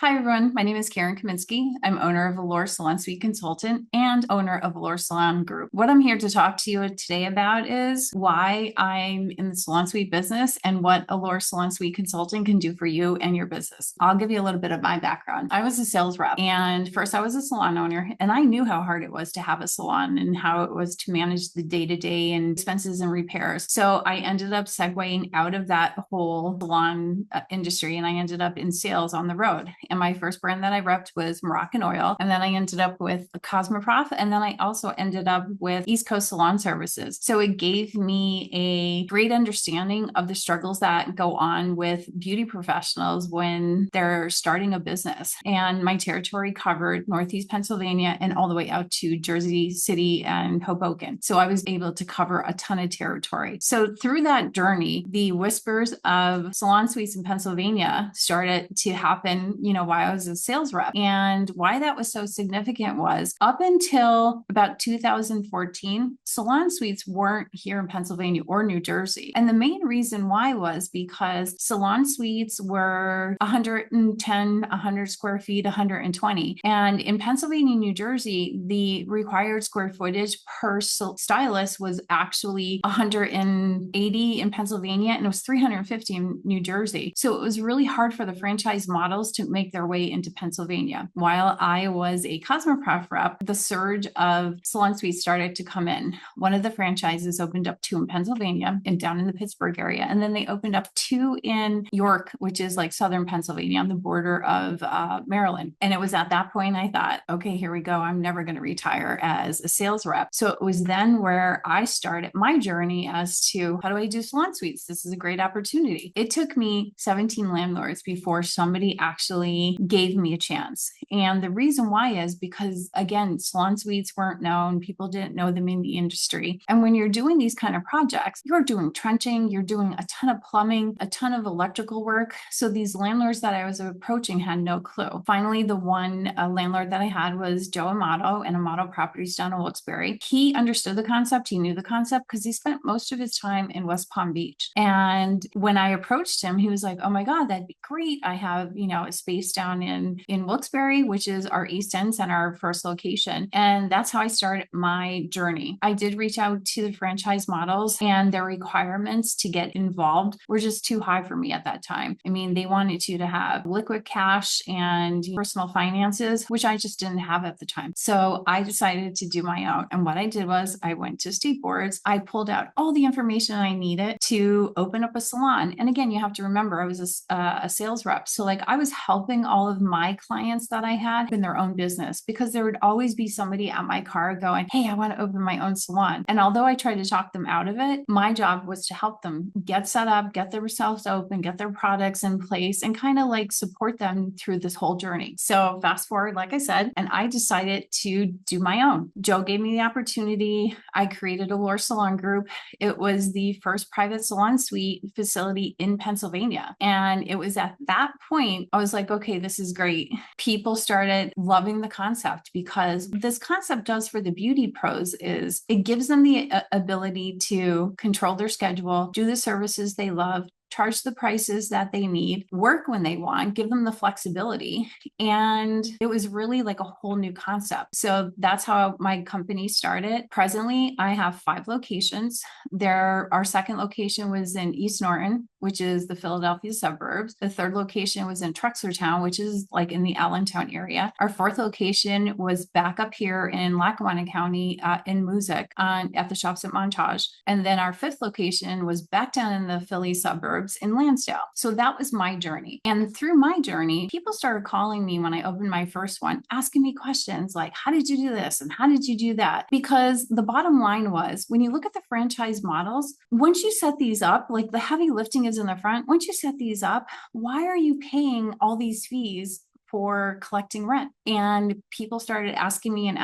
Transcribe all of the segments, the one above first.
Hi, everyone. My name is Karen Kaminsky. I'm owner of Allure Salon Suite Consultant and owner of Allure Salon Group. What I'm here to talk to you today about is why I'm in the salon suite business and what Allure Salon Suite Consulting can do for you and your business. I'll give you a little bit of my background. I was a sales rep, and first I was a salon owner, and I knew how hard it was to have a salon and how it was to manage the day-to-day and expenses and repairs. So I ended up segueing out of that whole salon industry, and I ended up in sales on the road. And my first brand that I repped was Moroccan Oil. And then I ended up with Cosmoprof. And then I also ended up with East Coast Salon Services. So it gave me a great understanding of the struggles that go on with beauty professionals when they're starting a business. And my territory covered Northeast Pennsylvania and all the way out to Jersey City and Hoboken. So I was able to cover a ton of territory. So through that journey, the whispers of salon suites in Pennsylvania started to happen, while I was a sales rep. And why that was so significant was up until about 2014, salon suites weren't here in Pennsylvania or New Jersey. And the main reason why was because salon suites were 110, 100 square feet, 120. And in Pennsylvania, New Jersey, the required square footage per stylist was actually 180 in Pennsylvania, and it was 350 in New Jersey. So it was really hard for the franchise models to make their way into Pennsylvania. While I was a Cosmoprof rep, the surge of salon suites started to come in. One of the franchises opened up 2 in Pennsylvania and down in the Pittsburgh area. And then they opened up 2 in York, which is like southern Pennsylvania on the border of Maryland. And it was at that point I thought, okay, here we go. I'm never going to retire as a sales rep. So it was then where I started my journey as to how do I do salon suites? This is a great opportunity. It took me 17 landlords before somebody actually gave me a chance. And the reason why is because, again, salon suites weren't known. People didn't know them in the industry. And when you're doing these kind of projects, you're doing trenching, you're doing a ton of plumbing, a ton of electrical work. So these landlords that I was approaching had no clue. Finally, the one landlord that I had was Joe Amato and Amato Properties down in Wilkes-Barre. He understood the concept. He knew the concept because he spent most of his time in West Palm Beach. And when I approached him, he was like, oh my God, that'd be great. I have, a space down in Wilkes-Barre, which is our East End Center, our first location. And that's how I started my journey. I did reach out to the franchise models, and their requirements to get involved were just too high for me at that time. I mean, they wanted you to have liquid cash and personal finances, which I just didn't have at the time. So I decided to do my own. And what I did was I went to state boards. I pulled out all the information I needed to open up a salon. And again, you have to remember I was a sales rep. So like I was helping all of my clients that I had in their own business, because there would always be somebody at my car going, hey, I want to open my own salon. And although I tried to talk them out of it, my job was to help them get set up, get themselves open, get their products in place, and kind of like support them through this whole journey. So fast forward, like I said, and I decided to do my own. Joe gave me the opportunity. I created Allure Salon Group. It was the first private salon suite facility in Pennsylvania. And it was at that point, I was like, okay, this is great. People started loving the concept, because this concept does for the beauty pros is it gives them the ability to control their schedule, do the services they love, charge the prices that they need, work when they want, give them the flexibility. And it was really like a whole new concept. So that's how my company started. Presently, I have 5 locations. Our second location was in East Norton, which is the Philadelphia suburbs. The third location was in Trexlertown, which is like in the Allentown area. Our fourth location was back up here in Lackawanna County in Moosic at the Shops at Montage. And then our fifth location was back down in the Philly suburbs in Lansdale. So that was my journey. And through my journey, people started calling me when I opened my first one, asking me questions like, how did you do this? And how did you do that? Because the bottom line was, when you look at the franchise models, once you set these up, like the heavy lifting is in the front, once you set these up, why are you paying all these fees for collecting rent? And people started asking me, and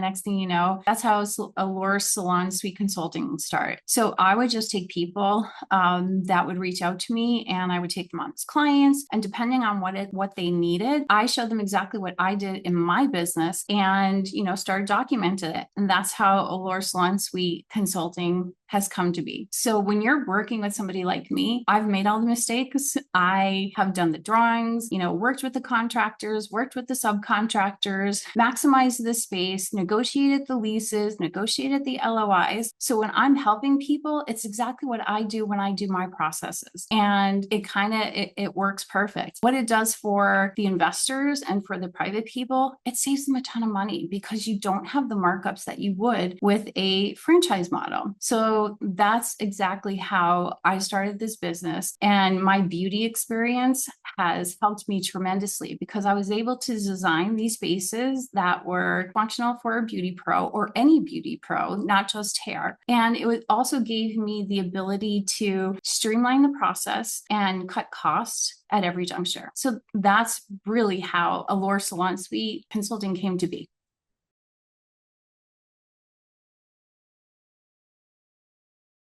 next thing you know, that's how Allure Salon Suite Consulting started. So I would just take people that would reach out to me, and I would take them on as clients, and depending on what they needed, I showed them exactly what I did in my business, and started documenting it. And that's how Allure Salon Suite Consulting has come to be. So when you're working with somebody like me, I've made all the mistakes. I have done the drawings, worked with the contractors, worked with the subcontractors, maximized the space, negotiated the leases, negotiated the LOIs. So when I'm helping people, it's exactly what I do when I do my processes. And it works perfect. What it does for the investors and for the private people, it saves them a ton of money because you don't have the markups that you would with a franchise model. So that's exactly how I started this business. And my beauty experience has helped me tremendously because I was able to design these spaces that were functional for a beauty pro or any beauty pro, not just hair. And it also gave me the ability to streamline the process and cut costs at every juncture. So that's really how Allure Salon Suite Consulting came to be.